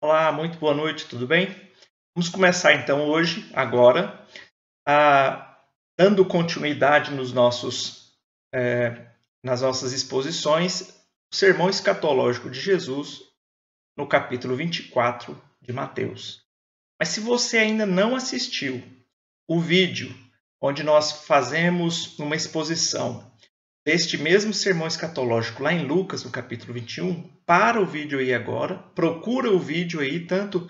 Olá, muito boa noite, tudo bem? Vamos começar então hoje, agora, dando continuidade nas nossas exposições, o Sermão Escatológico de Jesus, no capítulo 24 de Mateus. Mas se você ainda não assistiu o vídeo onde nós fazemos uma exposição deste mesmo sermão escatológico lá em Lucas, no capítulo 21, para o vídeo aí agora, procura o vídeo aí, tanto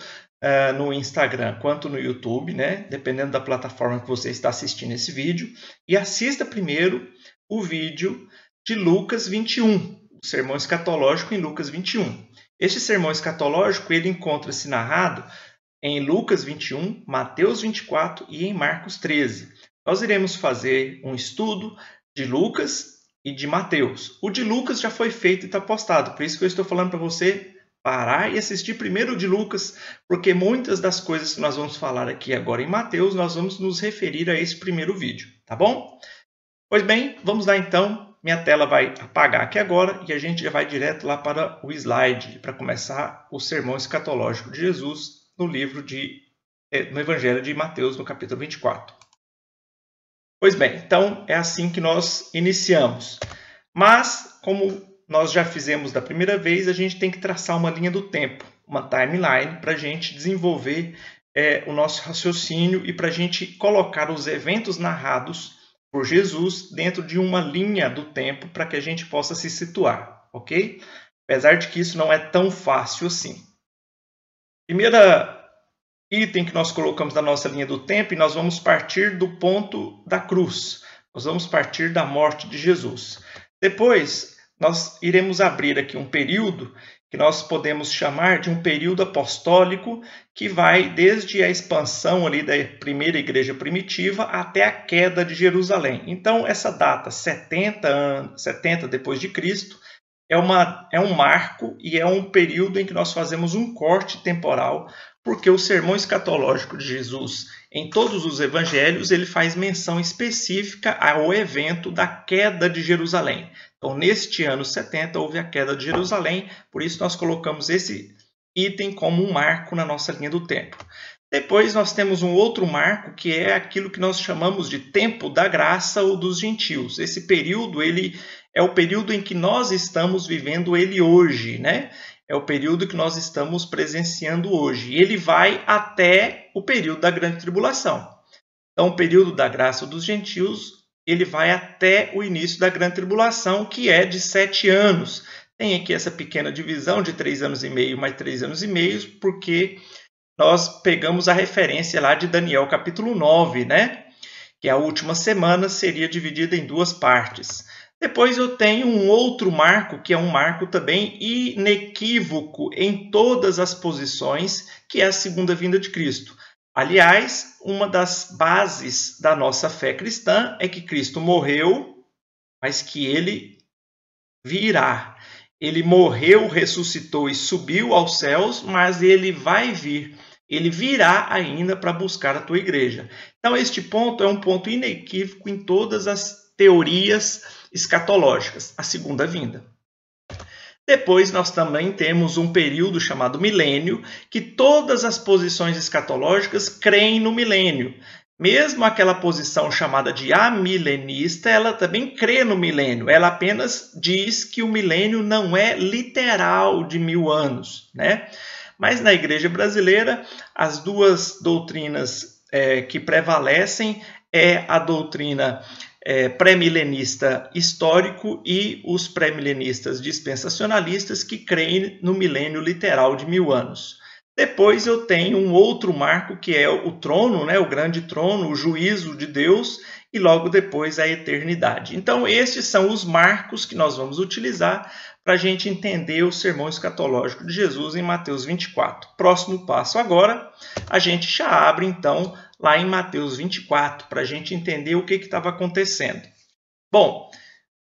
no Instagram quanto no YouTube, né? Dependendo da plataforma que você está assistindo esse vídeo, e assista primeiro o vídeo de Lucas 21, o sermão escatológico em Lucas 21. Este sermão escatológico, ele encontra-se narrado em Lucas 21, Mateus 24 e em Marcos 13. Nós iremos fazer um estudo de Lucas e de Mateus. O de Lucas já foi feito e está postado, por isso que eu estou falando para você parar e assistir primeiro o de Lucas, porque muitas das coisas que nós vamos falar aqui agora em Mateus, nós vamos nos referir a esse primeiro vídeo, tá bom? Pois bem, vamos lá então. Minha tela vai apagar aqui agora e a gente já vai direto lá para o slide, para começar o sermão escatológico de Jesus no no Evangelho de Mateus, no capítulo 24. Pois bem, então é assim que nós iniciamos. Mas, como nós já fizemos da primeira vez, a gente tem que traçar uma linha do tempo, uma timeline, para a gente desenvolver o nosso raciocínio e para a gente colocar os eventos narrados por Jesus dentro de uma linha do tempo para que a gente possa se situar, ok? Apesar de que isso não é tão fácil assim. Primeira item que nós colocamos na nossa linha do tempo, e nós vamos partir do ponto da cruz. Nós vamos partir da morte de Jesus. Depois, nós iremos abrir aqui um período que nós podemos chamar de um período apostólico, que vai desde a expansão ali da primeira igreja primitiva até a queda de Jerusalém. Então, essa data, 70 depois de Cristo, é um marco e é um período em que nós fazemos um corte temporal, porque o sermão escatológico de Jesus, em todos os evangelhos, ele faz menção específica ao evento da queda de Jerusalém. Então, neste ano 70, houve a queda de Jerusalém, por isso nós colocamos esse item como um marco na nossa linha do tempo. Depois nós temos um outro marco, que é aquilo que nós chamamos de tempo da graça ou dos gentios. Esse período, ele é o período em que nós estamos vivendo ele hoje, né? É o período que nós estamos presenciando hoje. Ele vai até o período da grande tribulação. Então, o período da graça dos gentios, ele vai até o início da grande tribulação, que é de 7 anos. Tem aqui essa pequena divisão de 3 anos e meio mais 3 anos e meio, porque nós pegamos a referência lá de Daniel capítulo 9, né? Que a última semana seria dividida em 2 partes. Depois eu tenho um outro marco, que é um marco também inequívoco em todas as posições, que é a segunda vinda de Cristo. Aliás, uma das bases da nossa fé cristã é que Cristo morreu, mas que ele virá. Ele morreu, ressuscitou e subiu aos céus, mas ele vai vir. Ele virá ainda para buscar a tua igreja. Então, este ponto é um ponto inequívoco em todas as teorias escatológicas, a segunda vinda. Depois nós também temos um período chamado milênio, que todas as posições escatológicas creem no milênio. Mesmo aquela posição chamada de amilenista, ela também crê no milênio. Ela apenas diz que o milênio não é literal de 1000 anos, né? Mas na igreja brasileira, as duas doutrinas que prevalecem é a doutrina pré-milenista histórico e os pré-milenistas dispensacionalistas, que creem no milênio literal de 1000 anos. Depois eu tenho um outro marco, que é o trono, né, o grande trono, o juízo de Deus, e logo depois a eternidade. Então, estes são os marcos que nós vamos utilizar para a gente entender o sermão escatológico de Jesus em Mateus 24. Próximo passo agora, a gente já abre então lá em Mateus 24, para a gente entender o que estava acontecendo. Bom,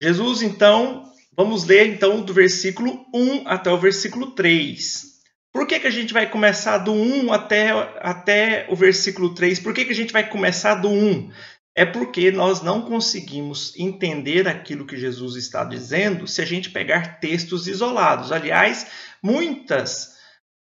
Jesus então, vamos ler então do versículo 1 até o versículo 3. Por que a gente vai começar do 1 até o versículo 3? Por que a gente vai começar do 1? É porque nós não conseguimos entender aquilo que Jesus está dizendo se a gente pegar textos isolados. Aliás, muitas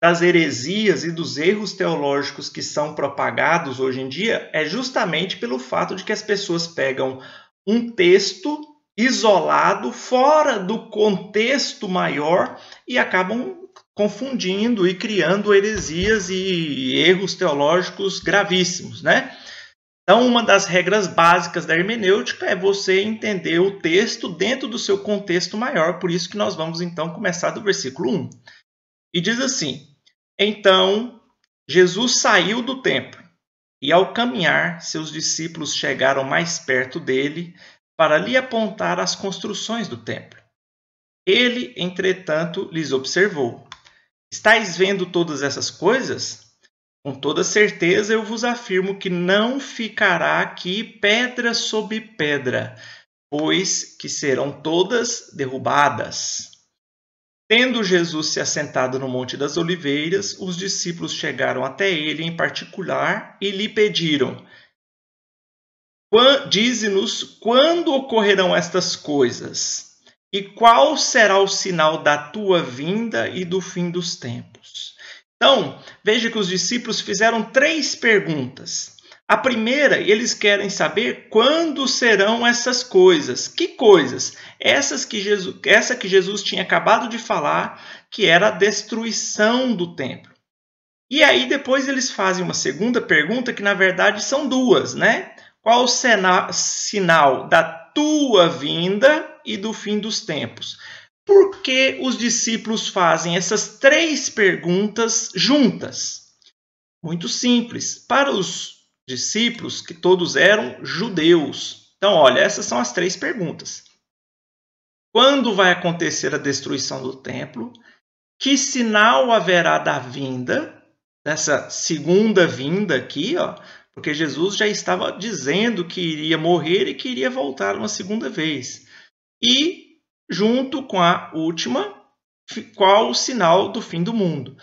das heresias e dos erros teológicos que são propagados hoje em dia é justamente pelo fato de que as pessoas pegam um texto isolado, fora do contexto maior, e acabam confundindo e criando heresias e erros teológicos gravíssimos, né? Então, uma das regras básicas da hermenêutica é você entender o texto dentro do seu contexto maior. Por isso que nós vamos, então, começar do versículo 1. E diz assim: Então, Jesus saiu do templo, e ao caminhar, seus discípulos chegaram mais perto dele para lhe apontar as construções do templo. Ele, entretanto, lhes observou: Estais vendo todas essas coisas? Com toda certeza eu vos afirmo que não ficará aqui pedra sobre pedra, pois que serão todas derrubadas. Tendo Jesus se assentado no Monte das Oliveiras, os discípulos chegaram até ele em particular e lhe pediram: Dize-nos quando ocorrerão estas coisas, e qual será o sinal da tua vinda e do fim dos tempos? Então, veja que os discípulos fizeram 3 perguntas. A primeira, eles querem saber quando serão essas coisas. Que coisas? Essa que Jesus tinha acabado de falar, que era a destruição do templo. E aí depois eles fazem uma segunda pergunta, que na verdade são 2, né? Qual o sinal da tua vinda e do fim dos tempos? Por que os discípulos fazem essas 3 perguntas juntas? Muito simples. Para os discípulos, que todos eram judeus. Então, olha, essas são as 3 perguntas. Quando vai acontecer a destruição do templo? Que sinal haverá da vinda, dessa segunda vinda aqui, ó? Porque Jesus já estava dizendo que iria morrer e que iria voltar uma segunda vez. E junto com a última, qual o sinal do fim do mundo?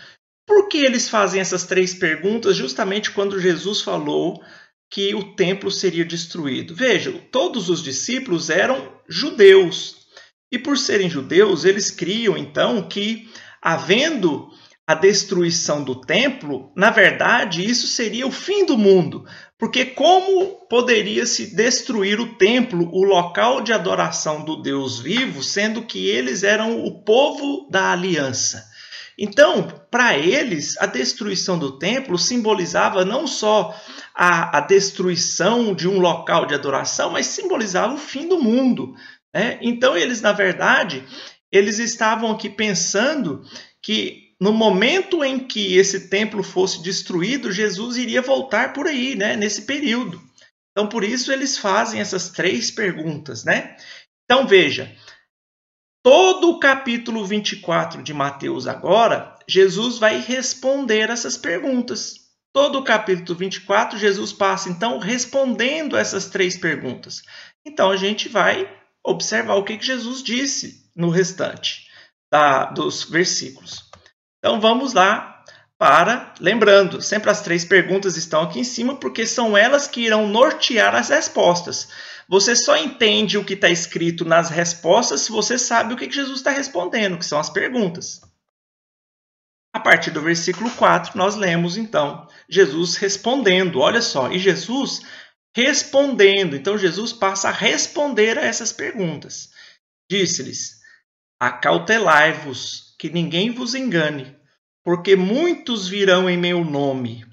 Por que eles fazem essas 3 perguntas justamente quando Jesus falou que o templo seria destruído? Vejam, todos os discípulos eram judeus. E por serem judeus, eles criam então que, havendo a destruição do templo, na verdade, isso seria o fim do mundo. Porque como poderia se destruir o templo, o local de adoração do Deus vivo, sendo que eles eram o povo da aliança? Então, para eles, a destruição do templo simbolizava não só a destruição de um local de adoração, mas simbolizava o fim do mundo, né? Então, eles, na verdade, eles estavam aqui pensando que no momento em que esse templo fosse destruído, Jesus iria voltar por aí, né? Nesse período. Então, por isso, eles fazem essas 3 perguntas, né? Então, veja, todo o capítulo 24 de Mateus agora, Jesus vai responder essas perguntas. Todo o capítulo 24, Jesus passa, então, respondendo essas 3 perguntas. Então, a gente vai observar o que Jesus disse no restante dos versículos. Então, vamos lá lembrando, sempre as 3 perguntas estão aqui em cima, porque são elas que irão nortear as respostas. Você só entende o que está escrito nas respostas se você sabe o que Jesus está respondendo, que são as perguntas. A partir do versículo 4, nós lemos, então, Jesus respondendo. Olha só, e Jesus respondendo. Então, Jesus passa a responder a essas perguntas. Disse-lhes: Acautelai-vos, que ninguém vos engane, porque muitos virão em meu nome,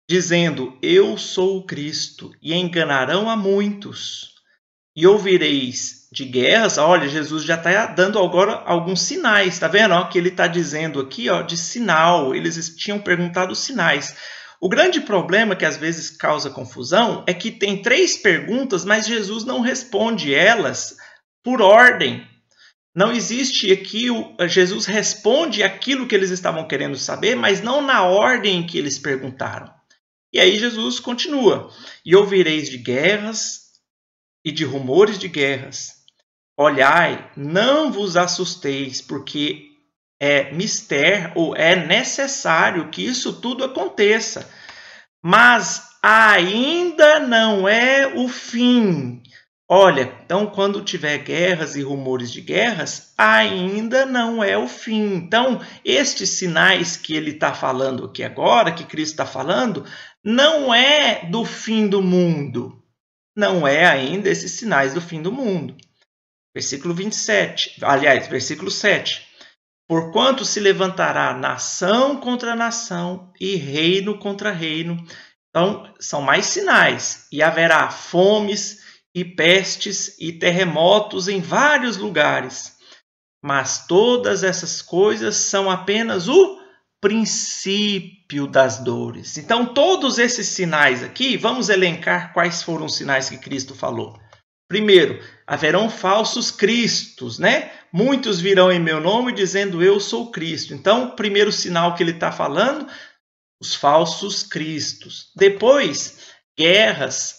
dizendo: Eu sou o Cristo, e enganarão a muitos. E ouvireis de guerras. Olha, Jesus já está dando agora alguns sinais, está vendo? Ó, que ele está dizendo aqui, ó, de sinal. Eles tinham perguntado sinais. O grande problema que às vezes causa confusão é que tem 3 perguntas, mas Jesus não responde elas por ordem. Não existe aqui, Jesus responde aquilo que eles estavam querendo saber, mas não na ordem em que eles perguntaram. E aí Jesus continua: E ouvireis de guerras e de rumores de guerras. Olhai, não vos assusteis, porque é mister ou é necessário que isso tudo aconteça. Mas ainda não é o fim. olha, então quando tiver guerras e rumores de guerras, ainda não é o fim. Então, estes sinais que ele está falando aqui agora, que Cristo está falando, não é do fim do mundo. Não é ainda esses sinais do fim do mundo. Versículo 27, aliás, versículo 7. Porquanto se levantará nação contra nação e reino contra reino. Então, são mais sinais. E haverá fomes e pestes e terremotos em vários lugares. Mas todas essas coisas são apenas o princípio das dores. Então, todos esses sinais aqui, vamos elencar quais foram os sinais que Cristo falou. Primeiro, haverão falsos cristos, né? Muitos virão em meu nome dizendo eu sou Cristo. Então, o primeiro sinal que ele está falando, os falsos cristos. Depois, guerras,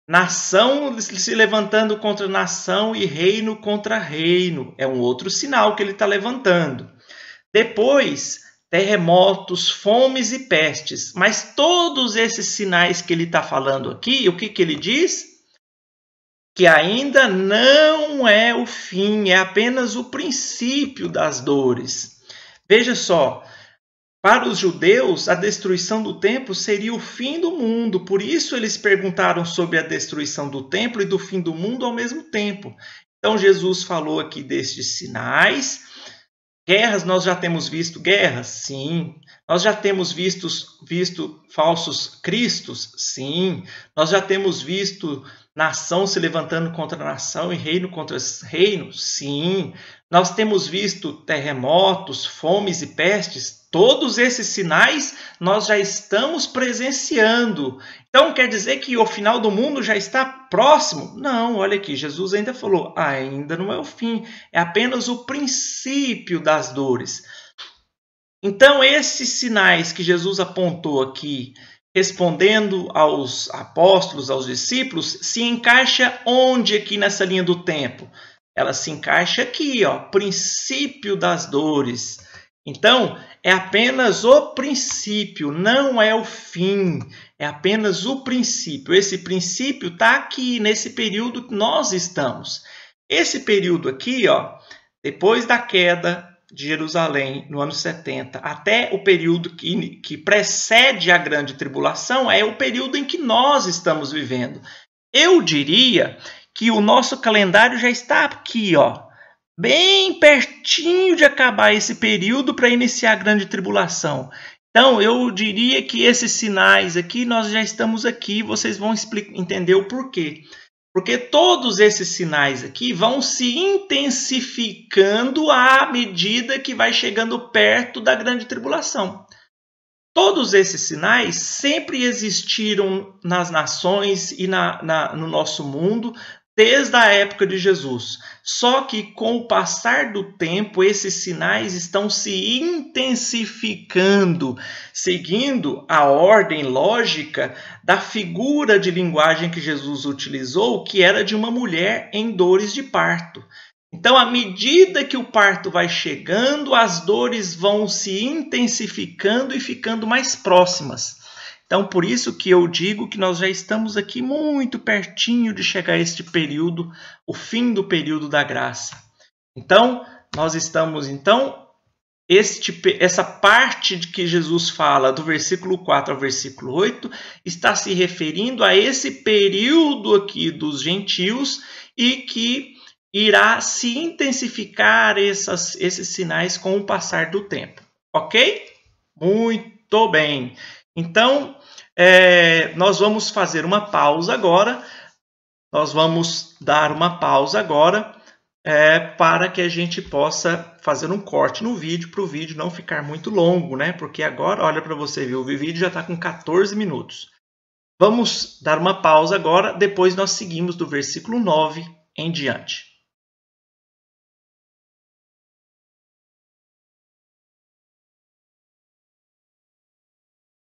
nação se levantando contra nação e reino contra reino. É um outro sinal que ele está levantando. Depois, terremotos, fomes e pestes. Mas todos esses sinais que ele está falando aqui, o que ele diz? Que ainda não é o fim, é apenas o princípio das dores. Veja só, para os judeus, a destruição do templo seria o fim do mundo. Por isso eles perguntaram sobre a destruição do templo e do fim do mundo ao mesmo tempo. Então Jesus falou aqui destes sinais. Guerras, nós já temos visto guerras? Sim. Nós já temos visto falsos cristos? Sim. Nós já temos visto nação se levantando contra nação e reino contra reino? Sim. Nós temos visto terremotos, fomes e pestes? Todos esses sinais nós já estamos presenciando. Então quer dizer que o final do mundo já está próximo? Não, olha aqui, Jesus ainda falou, ainda não é o fim, é apenas o princípio das dores. Então esses sinais que Jesus apontou aqui, respondendo aos apóstolos, aos discípulos, se encaixa onde aqui nessa linha do tempo? Ela se encaixa aqui, ó, princípio das dores. Então, é apenas o princípio, não é o fim, é apenas o princípio. Esse princípio está aqui, nesse período que nós estamos. Esse período aqui, ó, depois da queda de Jerusalém, no ano 70, até o período que precede a grande tribulação, é o período em que nós estamos vivendo. Eu diria que o nosso calendário já está aqui, ó, bem pertinho de acabar esse período para iniciar a grande tribulação. Então, eu diria que esses sinais aqui, nós já estamos aqui, vocês vão entender o porquê. Porque todos esses sinais aqui vão se intensificando à medida que vai chegando perto da grande tribulação. Todos esses sinais sempre existiram nas nações e no nosso mundo, desde a época de Jesus. Só que com o passar do tempo, esses sinais estão se intensificando, seguindo a ordem lógica da figura de linguagem que Jesus utilizou, que era de uma mulher em dores de parto. Então, à medida que o parto vai chegando, as dores vão se intensificando e ficando mais próximas. Então, por isso que eu digo que nós já estamos aqui muito pertinho de chegar a este período, o fim do período da graça. Então, nós estamos, essa parte de que Jesus fala do versículo 4 ao versículo 8, está se referindo a esse período aqui dos gentios e que irá se intensificar esses sinais com o passar do tempo. Ok? Muito bem. Então, nós vamos fazer uma pausa agora. Nós vamos dar uma pausa agora para que a gente possa fazer um corte no vídeo, para o vídeo não ficar muito longo, né? Porque agora, olha para você ver, o vídeo já está com 14 minutos. Vamos dar uma pausa agora, depois nós seguimos do versículo 9 em diante.